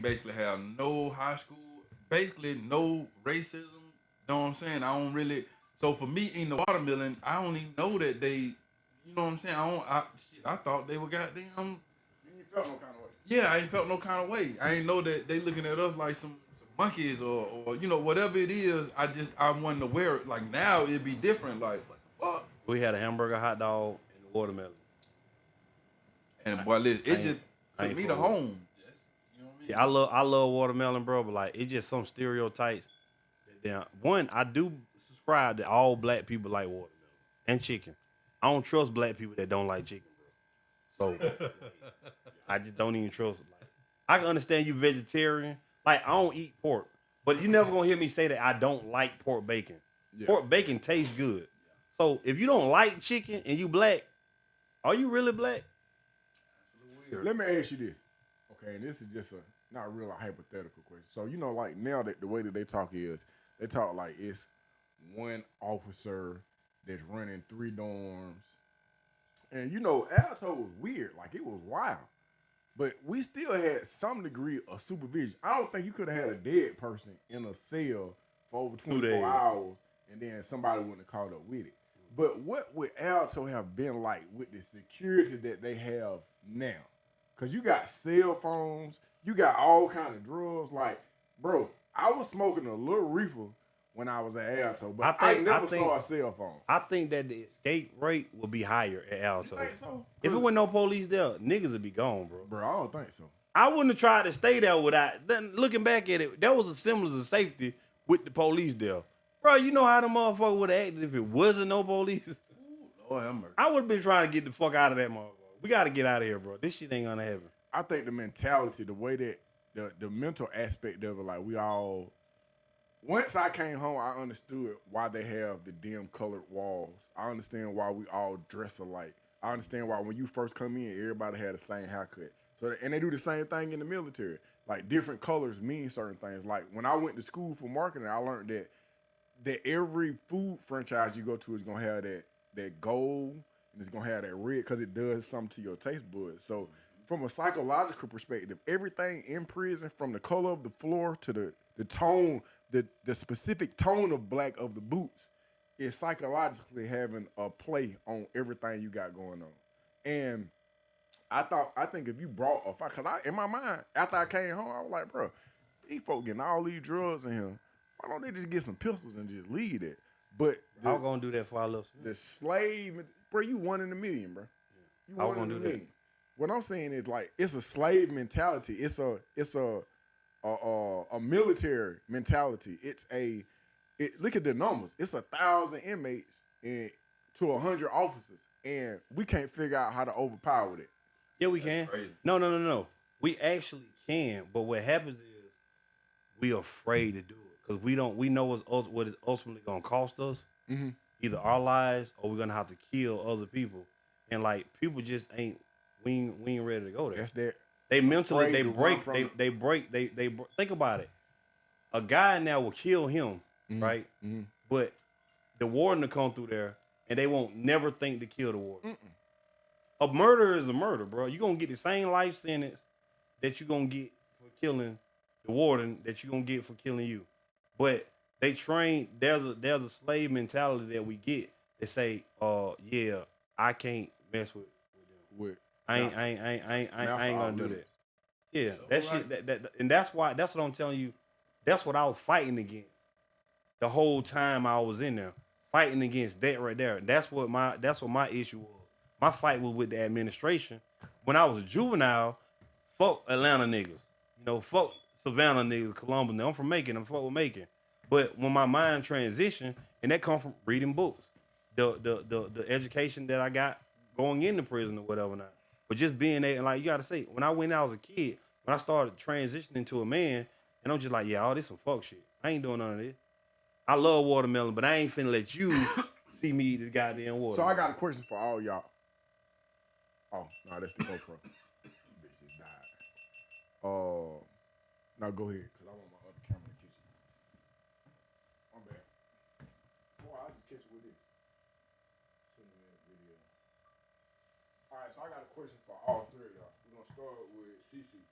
basically have no high school, basically no racism. Know what I'm saying? I don't really. So for me eating the watermelon, I don't even know that they. You know what I'm saying? I thought they were goddamn. You ain't felt no kind of way. Yeah, I ain't felt no kind of way. I ain't know that they looking at us like some monkeys or whatever it is. I wasn't aware. Like now it'd be different. Like what the fuck? We had a hamburger, hot dog, and a watermelon. And boy, listen, I it ain't, just I took ain't me to fuck with it. home. Yes. You know what I mean? Yeah, I love watermelon, bro. But like, it's just some stereotypes. That one, I do subscribe that all black people like watermelon and chicken. I don't trust black people that don't like chicken, bro. So I just don't even trust it. Like, I can understand you vegetarian. Like I don't eat pork, but you never gonna hear me say that I don't like pork bacon. Yeah. Pork bacon tastes good. So if you don't like chicken and you black, are you really black? Weird. Let me ask you this. Okay, and this is just a not real hypothetical question. So like now that the way that they talk is they talk like it's one officer that's running 3 dorms. And Alto was weird, like it was wild. But we still had some degree of supervision. I don't think you could have had a dead person in a cell for over 24 hours and then somebody wouldn't have caught up with it. But what would Alto have been like with the security that they have now? Because you got cell phones, you got all kind of drugs. Like, bro, I was smoking a little reefer when I was at Alto, but I never saw a cell phone. I think that the escape rate will be higher at Alto. You think so? If it wasn't no police there, niggas would be gone, bro. Bro, I don't think so. I wouldn't have tried to stay there without. Then looking back at it, that was a semblance of safety with the police there, bro. You know how the motherfucker would have acted if it wasn't no police. Ooh, Lord have mercy. I would have been trying to get the fuck out of that motherfucker. We got to get out of here, bro. This shit ain't gonna happen. I think the mentality, the way that the mental aspect of it, like we all. Once I came home, I understood why they have the dim colored walls. I understand why we all dress alike. I understand why when you first come in, everybody had the same haircut. So and they do the same thing in the military. Like different colors mean certain things. Like when I went to school for marketing, I learned that every food franchise you go to is gonna have that gold and it's gonna have that red because it does something to your taste buds. So from a psychological perspective, everything in prison, from the color of the floor to the tone, the specific tone of black of the boots, is psychologically having a play on everything you got going on. And I think if you brought a fight, because in my mind, after I came home, I was like, bro, these folk getting all these drugs in here. Why don't they just get some pistols and just leave it? But I was gonna do that for our little. The slave, bro, you 1 in a million, bro. You I was 1 in gonna a do that. million. What I'm saying is like it's a slave mentality. It's a military mentality. Look at the numbers. It's 1,000 inmates and to 100 officers, and we can't figure out how to overpower it. Yeah, we can. Crazy. No. We actually can, but what happens is we afraid to do it because we know what it's ultimately gonna cost us. Mm-hmm. Either our lives or we're gonna have to kill other people, and like people just ain't we ain't ready to go there. That's that. They mentally Afraid they to break run from they break they think about it. A guy now will kill him, Mhm. right? Mhm. But the warden will come through there and they won't never think to kill the warden. A murder is a murder, bro. You're gonna get the same life sentence that you're gonna get for killing the warden that you're gonna get for killing you. But they train there's a slave mentality that we get that say, yeah, I can't mess with them. With I ain't gonna do that. Yeah, So, that like- shit that and that's what I'm telling you. That's what I was fighting against the whole time I was in there. Fighting against that right there. That's what my issue was. My fight was with the administration. When I was a juvenile, fuck Atlanta niggas. Fuck Savannah niggas, Columbus niggas. I'm from Macon. I'm fuck with Macon. But when my mind transitioned, and that come from reading books, the education that I got going into prison or whatever now. But just being there, and like you gotta say, when I went out as a kid, when I started transitioning to a man, and I'm just like, yeah, all this some fuck shit. I ain't doing none of this. I love watermelon, but I ain't finna let you see me eat this goddamn water. So I got a question for all y'all. Oh, no, that's the GoPro. Bitch just died. Now go ahead, because I want my other camera to catch you. My bad. Boy, I'll just catch you with this. Send me a video. All right, so I got a question for all three of y'all. We're going to start with Cece.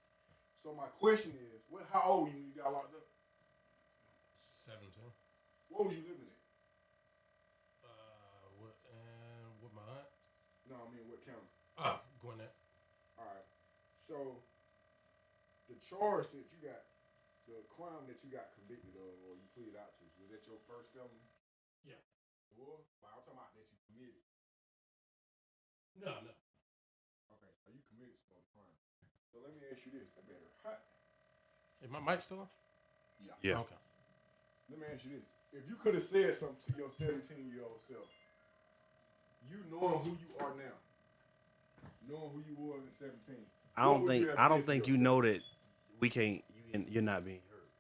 So my question is, how old were you when you got locked up? 17. Where was you living at? With my aunt. No, I mean what county? Gwinnett. All right. So the charge that you got, the crime that you got convicted of or you pleaded out to, was that your first felony? Yeah. Or I'm talking about that you committed. No. Okay, so you committed some other crime. So let me ask you this, that better hot. Is my mic still on? Yeah. Okay. Let me ask you this. If you could have said something to your 17-year-old self, you knowing who you are now, knowing who you were at 17, I don't think you know that we can't. You're not being heard.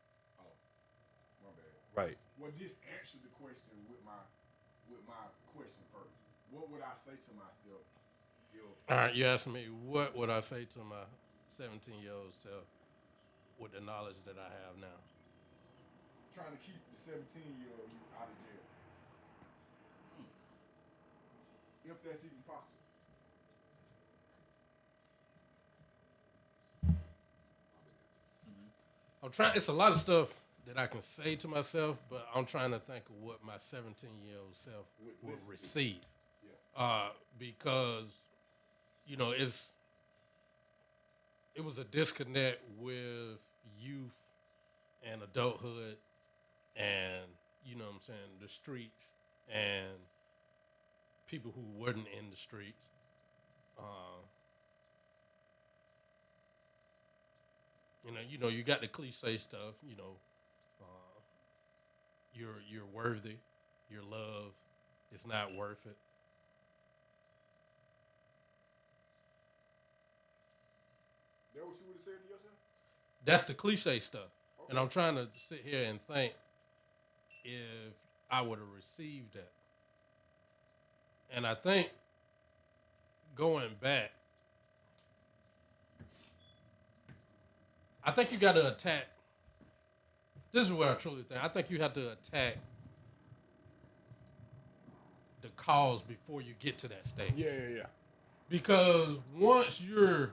Oh, my bad. Right. Well, just answer the question with my question first. What would I say to myself? All right, you asked me what would I say to my 17-year-old self with the knowledge that I have now. Trying to keep the 17-year-old you out of jail. If that's even possible. I'm trying. It's a lot of stuff that I can say to myself, but I'm trying to think of what my 17-year-old self would receive. Yeah. Because it was a disconnect with youth and adulthood, and what I'm saying, the streets and people who weren't in the streets. You got the cliche stuff. You're worthy. Your love is not worth it. That what you would have said to yourself? That's the cliche stuff. Okay. And I'm trying to sit here and think if I would have received that. And I think going back, I think you got to attack. This is what I truly think. I think you have to attack the cause before you get to that stage. Yeah. Because once you're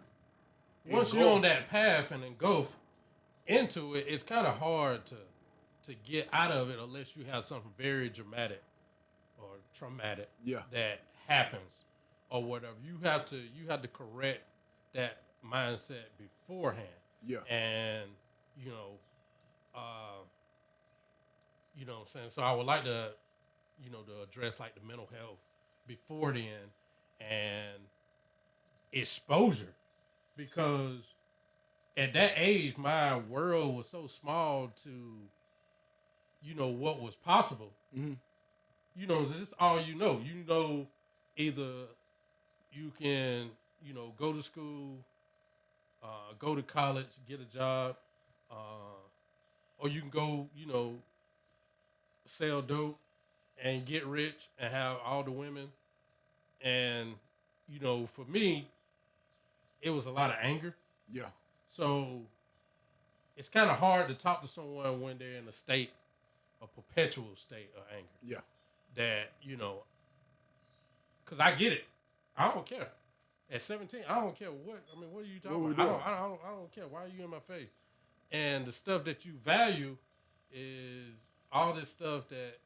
on that path and engulf into it, it's kind of hard to get out of it unless you have something very dramatic or traumatic that happens or whatever. You have to correct that mindset beforehand. Yeah. And what I'm saying? So I would like to address like the mental health before then and exposure, because at that age my world was so small to what was possible. Mm-hmm. This is all you know. Either you can go to school, go to college, get a job, or you can go sell dope and get rich and have all the women. And for me, it was a lot of anger. Yeah. So it's kind of hard to talk to someone when they're in a perpetual state of anger. Yeah. That, because I get it. I don't care. At 17, I don't care what are you talking about? I don't care. Why are you in my face? And the stuff that you value is all this stuff that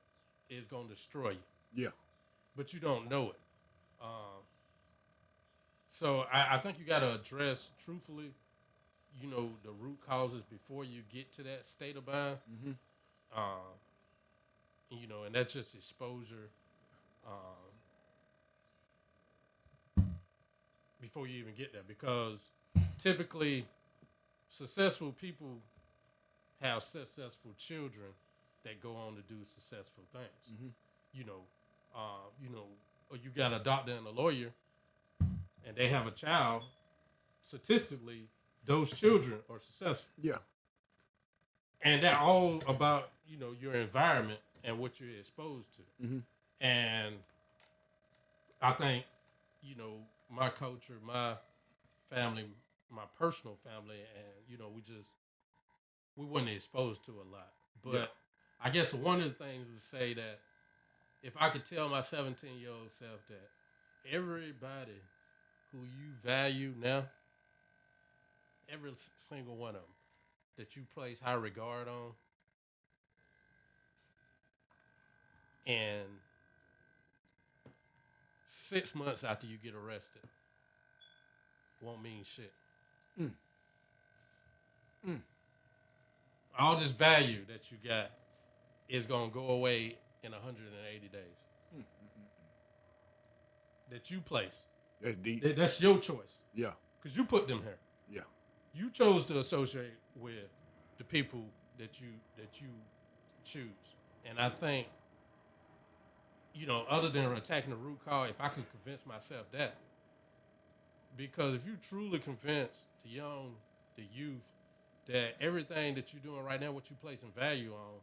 is going to destroy you. Yeah. But you don't know it. So I think you got to address truthfully, the root causes before you get to that state of mind. Mm-hmm. And that's just exposure. Before you even get there, because typically successful people have successful children that go on to do successful things. Mm-hmm. Or you got a doctor and a lawyer, and they have a child. Statistically, those children are successful. Yeah. And they're all about your environment and what you're exposed to. Mm-hmm. And I think my culture, my family, my personal family, and we weren't exposed to a lot. But I guess one of the things would say that if I could tell my 17-year-old self that everybody who you value now every single one of them that you place high regard on, and 6 months after you get arrested won't mean shit. All this value that you got is gonna go away in 180 days. That you place. That's deep. That's your choice. Yeah. Because you put them here. Yeah. You chose to associate with the people that you choose. And I think, other than attacking the root cause, if I could convince myself that, because if you truly convince the youth, that everything that you're doing right now, what you placing value on,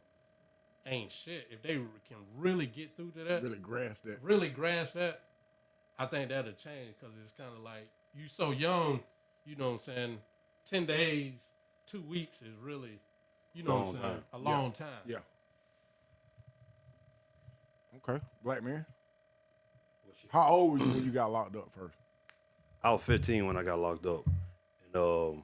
ain't shit. If they can really get through to that, really grasp that, I think that'll change, because it's kind of like you so young, you know what I'm saying? 10 days, 2 weeks is really, what I'm saying? A long time. Yeah. Okay, black man. How old were you when you got locked up first? I was 15 when I got locked up, and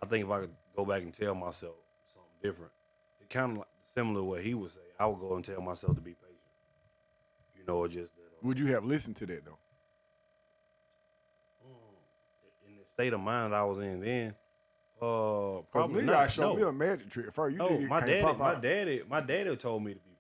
I think if I could go back and tell myself something different, it kind of like similar to what he would say. I would go and tell myself to be patient. Or just that. Would you have listened to that though? In the state of mind I was in then, probably nigga not. showed me a magic trick first. You no, think my daddy told me to be